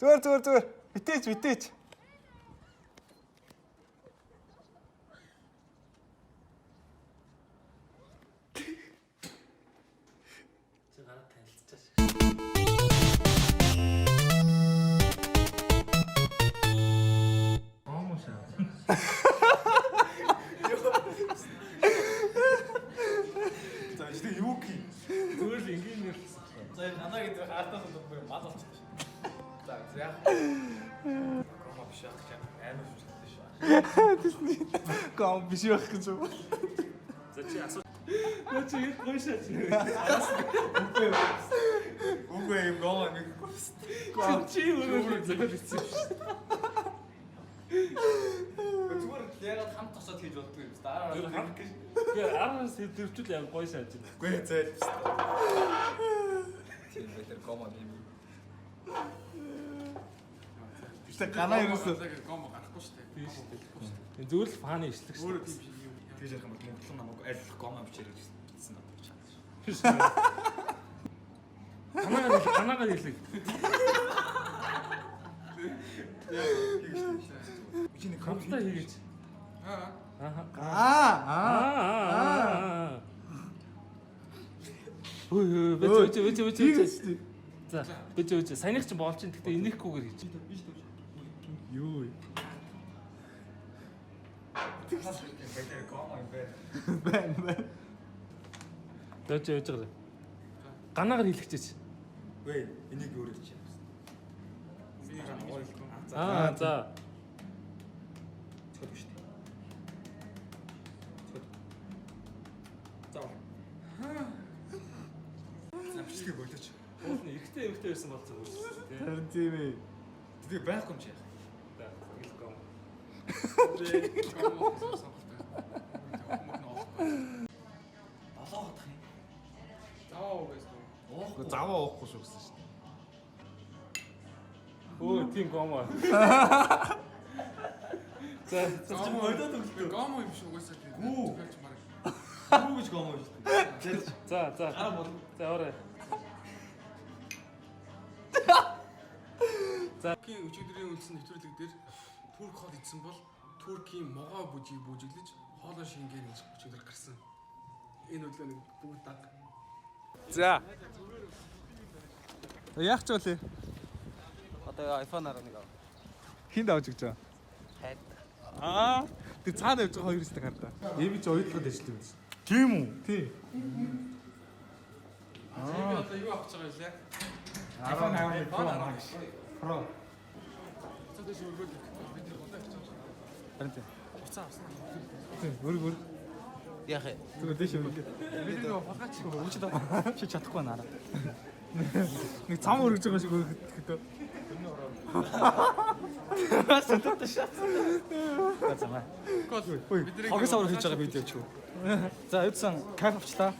Зүгээр. Битээч. Чи гараа танилцчихаш. За чи юу гэх юм? Зүгээр л ингийн нэрсэн. За нанаа гэдэг хаалтаас удахгүй мал болчихсон шүү. За яг гоо биш яах гэж амар шүлжтэй шүү. Гом биш байх гэж юу? За чи асуу. Наа чи гойшаач. Үгүй юм гоо нэг. Чи өөрөө зөвхөн бичсэн шүү. Зүгээр ягаад хамт тосоод хийж болдгоо юм. Дараа нь хамт гэж. Гэ араас төвчл яг гойшаач. Үгүй зээл. Тийм байтер гомо юм. Тэ ганаа ерөөсөө Гомо гарахгүй шүү дээ. Тийм шүү дээ. Зүгээр л фаны ишлэг шүү. Өөрөө тийм юм. тэгж ярих юм бол Монголын намайг аль гомо бичээр бичсэн надад чад. Канагаар хэлэг. Чи нэг Хамтдаа хийж. Ой, бич. За, бич. Саяных ч боолч ин гэхдээ инехгүйгээр хийж. Юу? Байтер гомо юм бэ. Бэн. Дөөж явж байгаа. Ганаагаар хэлчихэж. Үгүй энийг өөрөө чи. За. Цод биш үү? Цод. За. Замчдаг болооч. Уулын ихтэй байсан бол зүгээр шүү дээ. Харин тийм ээ. Тэгээ байхгүй юм чи яах. Илгом. Гомо сонголтой. Болоо хатах юм. Заа байсан. Заваа уухгүй шүү гэсэн шүү дээ. Өө, тийм гомо. За, Гомо өдөөд өглөө. Гомо юм шиг угаасаа тийм. Гүү. Марк. Юу гэж гомо шүү дээ. За. За, орой. Туркийн өчигдрийн үндсэн нэвтрүүлэг дээр турк хоол идсэн бол Туркийн могоо бүжийг бүжиглэж хоолой шингээр гэж өчигдөр гарсан. Энэ өглөө нэг бүгд даг. За. Яах ч вэ? Одоо iPhone 11 ав. Хинд авч гэж байгаа? Хайд. Тэг цаана явж байгаа хоёр өстэй хардаа. Эми ч ойлгоход дэжлээ юм. Тийм үү? Тий. Би одоо юу авч байгаа вэ? iPhone 11 Pro. Цогц шүүгөл бид нар удаа авч байгаа. Харин тий. Уцаа авсан. Тий, өөр. Яах вэ? Зүгээр дэш юм. Бид нэг фалгач Үчид аваа. Чи чадахгүй наараа. Нэг цам өргөж байгаа шиг өгөхдөө. Сэтэ шат. Замаа. Бид нэг Хогос аваар хийж байгаа видео ч юу. За, юудсан кайф авчлаа.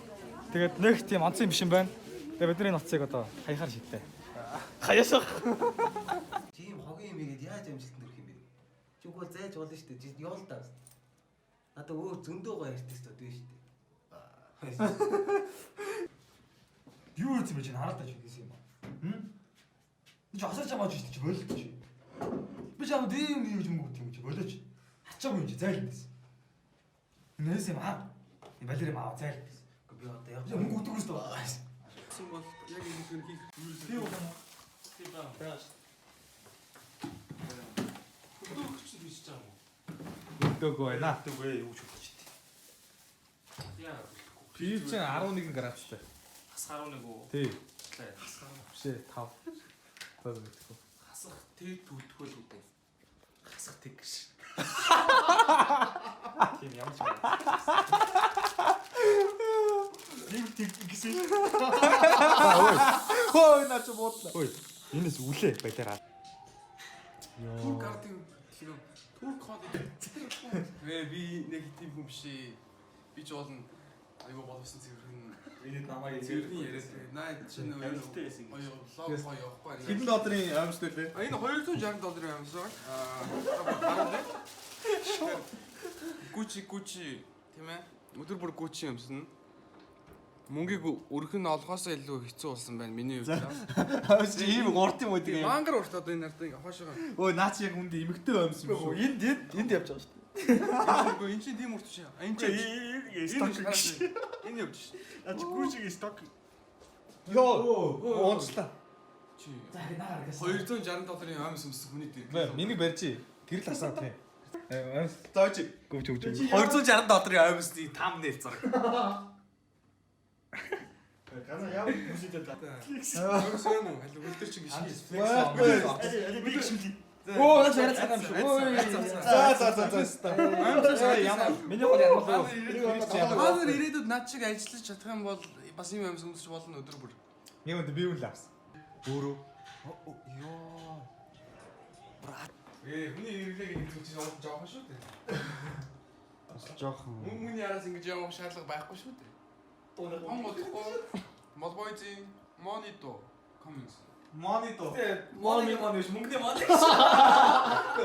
Тэгээд нэг тийм онцгой юм биш юм байна. Тэгээд бидний ноцыг одоо хаяхаар шийдтээ. Хаяасах. Тийм хогийн юм игээд яаж амжилтанд хүрэх юм бэ? Чи үгүй зайж болно шүү дээ. Ял та. Надаа өөр зөндөө гоё артистууд байна шүү дээ. Юу хийх юм бэ чи хараад тааж хийсэн юм аа. Чи асарч байгаа ч чи бололт чи. Би ч амд ийм юм юм гэх юм чи болооч. Хачаагүй юм чи зайл байсан. Нээс юм аа. Энэ балер юм аа зайл байсан. Би одоо яг Мөнгө өгдөгөөс дөө. гэсэн бол яг энэ хүн хийх Би уу. Тийм баа. Хөдөлгөгч биш ч юм уу? Өгдөгөө байна. Өгдөгөө юу ч өгч. Яа. Би чинь 11 градустай. Хас 11 үү? Тий. Хас Бишээ 5. Таа мэдгүй. хасах тэг төлдгөл үү? Хасах тэг гэж. Тийм ямар ч байна. Нэг тэг гэсэн. Хөөе наач буудлаа. Хөөе. Энэс үлээ байлаа. турк артын тийм турк хоол. Би нэг тийм хүн биш ээ. Би ч болно. Айгуу боловсон цэвэрхэн. Энд намайг Цэвэрний яриад наа чинь Амжилттай байсан гэж. лоо явахгүй. хэдэн долларын амьст үлээ? Энэ $260 амсаа. Аа. Гуччи тийм ээ. Өдөр бүр гуччи юмсан. мөнгийг өргөх нь олохоосоо илүү хэцүү болсон байна миний хувьд. Чи ийм урт юм уу тийм. Мангар урт одоо энэ нарт хойшоо. Өө наа чи яг үндэ эмэгтэй өмс юм шүү. Энд явж байгаа шүү Үгүй энэ чинь тийм урт чинь. Энэ чинь энэ явж ш. А чи гүшиг сток. Йоо, онцлаа. Чи дээ. За наар гэсэн. $260 аймс өмсөх хүний дээр. Миний барьжи. Гэрэл асаа тий. За чи гүвч өгч. $260 аймсны 5 нэл зураг. Гана яав бүсэдэ та. Өөрөөсөө юм уу? Аль үлдэр чинь гიშгээс. Би гişмли. Оо наач яриад байгаа юм шүү. За. Ямар миний гол ярмал юу? Хаагаар ирээдүйд над шиг ажиллаж чадах юм бол бас юм аймс өмсөж болно өдөр бүр. Нэг үндэ би үл авсан. Өөрөө. Йоо. Хүний ирлэг ингэ зүйл чинь жоохон шүү дээ. Жохон. Мөнгөний араас ингэж явах шаардлага байхгүй шүү дээ. Монгол Молбойзи Монито Commons. Монито. Мони биш мөнгөний мони.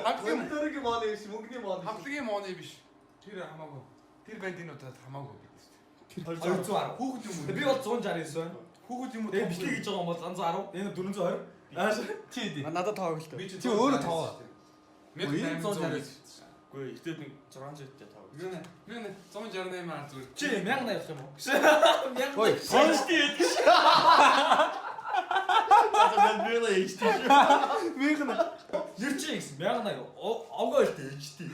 Хамтлагийн Дөрөгийн мони биш, мөнгөний мони. хамтлагийн моны биш. Тэр хамаагүй. Тэр бандинуудад хамаагүй гэдэг. 210. Хүүхэд юм уу? Би бол 169 байна. Хүүхэд юм уу? Тэгээ бичлэг хийж байгаа юм бол 110. Энэ 420. Ааш. Чи дээ. Надад тав гэлтэй. Би чинь Чи өөрөө тав. 1860. Үгүй ихтэй би 600 тав. Мен 168 аа зүгээр. Чи 1000 явах юм уу? 1000. Ой, Соншти яддаг ш. За би л ээжтэй ш. мэгэн. Нэр чи гэсэн 1080. Овгоо ихтэй ээжтэй.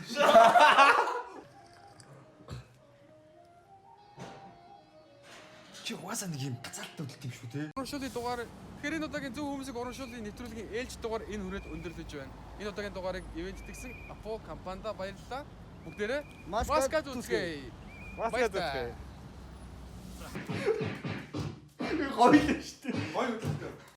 Чи угаасаа нэг юм бацаалтай үлдэх юм шүү те. Урамшуулын дугаар тэгэхээр энэ удаагийн зөв хүмүүсийг урамшуулын нэвтрүүлгийн ээлж дугаар энэ хүрээд өндөрлөж байна. Энэ удаагийн дугаарыг ивэнтдэгсэн Апо компанида баярлалаа. Бүгдээрээ маскад үзье. Маскад үзье. Гоё л шүү дээ. Гоё үлдээ.